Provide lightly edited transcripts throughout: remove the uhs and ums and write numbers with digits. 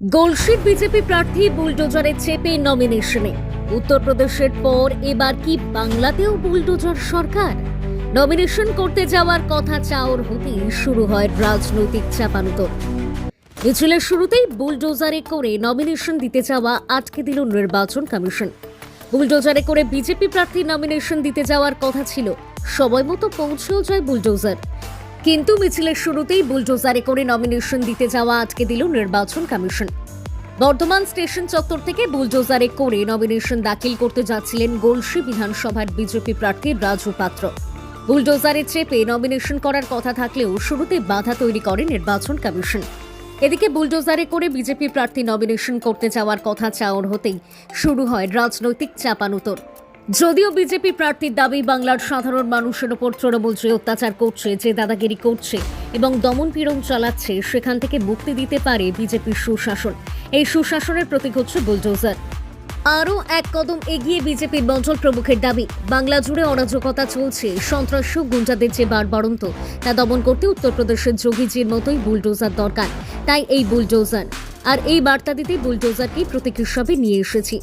গলসির BJP প্রার্থী বুলডোজারের চেপে নমিনেশনে। উত্তরপ্রদেশের পর এবার কি বাংলাতেও বুলডোজার সরকার? নমিনেশন করতে যাওয়ার কথা চাওর হতেই শুরু হয় রাজনৈতিক চাপানুতোর। মিছিলের শুরুতেই বুলডোজারে করে নমিনেশন দিতে যাওয়া আটকে দিল নির্বাচন কমিশন। বুলডোজারে করে বিজেপি প্রার্থী নমিনেশন দিতে যাওয়ার কথা ছিল, সময় মতো পৌঁছেও যায় বুলডোজার, কিন্তু মিছিলের শুরুতেই বুলডোজারে করে নমিনেশন দিতে যাওয়া আটকে দিল নির্বাচন কমিশন। বর্ধমান স্টেশন চত্বর থেকে বুলডোজারে করে নমিনেশন দাখিল করতে যাচ্ছিলেন গলসি বিধানসভার বিজেপি প্রার্থী রাজু পাত্র। বুলডোজারে চেপে নমিনেশন করার কথা থাকলেও শুরুতে বাধা তৈরি করে নির্বাচন কমিশন। এদিকে বুলডোজারে করে বিজেপি প্রার্থী নমিনেশন করতে যাওয়ার কথা চাওর হতেই শুরু হয় রাজনৈতিক চাপানুতোর। যদিও বিজেপি প্রার্থীর দাবি, বাংলার সাধারণ মানুষের ওপর তৃণমূল যে অত্যাচার করছে, যে দাদাগিরি করছে এবং দমন পীড়ন চালাচ্ছে, সেখান থেকে মুক্তি দিতে পারে বিজেপির সুশাসন। এই সুশাসনের প্রতীক হচ্ছে বুলডোজার। আরও এক কদম এগিয়ে বিজেপির মণ্ডল প্রমুখের দাবি, বাংলা জুড়ে অরাজকতা চলছে, সন্ত্রাস গুন্ডাদের যে বাড়বাড়ন্ত তা দমন করতে উত্তরপ্রদেশের যোগীজির মতোই বুলডোজার দরকার। তাই এই বুলডোজার, আর এই বার্তা দিতে বুলডোজারকেই প্রতীক হিসাবে নিয়ে এসেছি।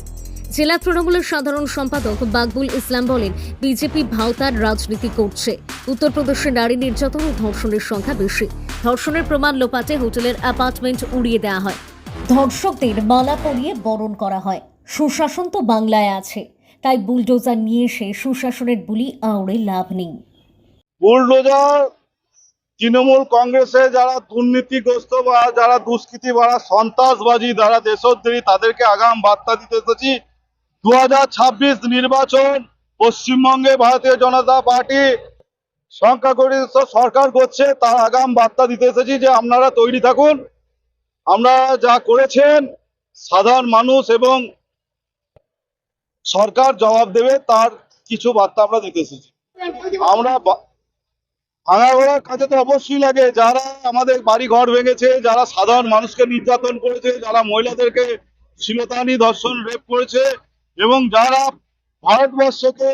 জেলা তৃণমূলের সাধারণ সম্পাদক বাকবুল ইসলাম বলেন, বিজেপি ভাওতার রাজনীতি করছে। উত্তরপ্রদেশে নারী নির্যাতন ও ধর্ষণের সংখ্যা বেশি। ধর্ষণের প্রমাণ লোপাটে হোটেলের অ্যাপার্টমেন্ট উড়িয়ে দেওয়া হয়, ধর্ষকদের মালা পরিয়ে বরণ করা হয়। সুশাসন তো বাংলায় আছে, তাই বুলডোজার নিয়ে এসে সুশাসনের বুলি আউড়ে লাভ নেই। বুলডোজার তৃণমূল কংগ্রেসে যারা দুর্নীতিগ্রস্ত বা যারা দুষ্কৃতি বা সন্ত্রাসবাদী, যারা দেশদ্রোহী, তাদেরকে আগাম বার্তা দিতে এসেছি। 2026 নির্বাচন পশ্চিমবঙ্গে ভারতীয় জনতা পার্টি সংখ্যাগরিষ্ঠ সরকার করছে, তার আগাম বার্তা দিতে এসেছি যে আপনারা তৈরি থাকুন। আমরা যা করেছেন সাধারণ মানুষ এবং সরকার জবাব দেবে, তার কিছু বার্তা আমরা দিতে এসেছি। আমরা ভাঙাগোড়ার কাছে তো অবশ্যই লাগে, যারা আমাদের বাড়ি ঘর ভেঙেছে, যারা সাধারণ মানুষকে নির্যাতন করেছে, যারা মহিলাদেরকে শ্লীলতাহানি, ধর্ষণ, রেপ করেছে এবং যারা ভারতবর্ষকে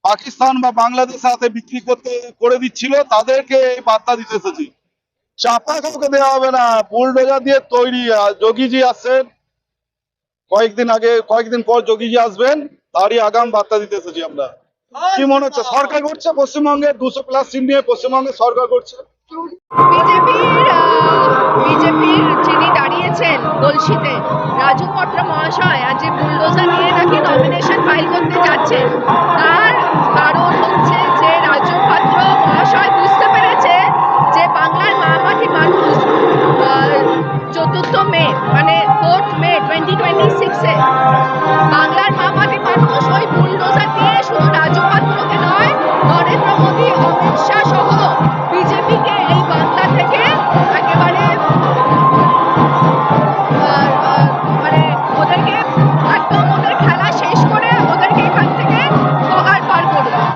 পাকিস্তান বা বাংলাদেশের সাথে বিক্রি করে দিচ্ছিল, তাদেরকে এই বার্তা দিতে এসেছি। চাপা কাউকে দেওয়া হবে না, বুলডোজার দিয়ে তৈরি। যোগীজি আসছেন কয়েকদিন পর যোগীজি আসবেন, তারই আগাম বার্তা দিতে এসেছি আমরা। কি মনে হচ্ছে সরকার করছে? পশ্চিমবঙ্গে 200+ সিট নিয়ে পশ্চিমবঙ্গে সরকার করছে। বিজেপির যিনি দাঁড়িয়েছেন গলসিতে, রাজু পাত্র মহাশয়, আজ যে বুলডোজার নিয়ে নাকি নমিনেশন ফাইল করতে যাচ্ছেন, তার কারণ হচ্ছে যে রাজু পাত্র মহাশয় বুঝতে পেরেছে যে বাংলার মামাটি মানুষ 4 মে মানে 4 মে 2026-এ বাংলার মামাটি মানুষ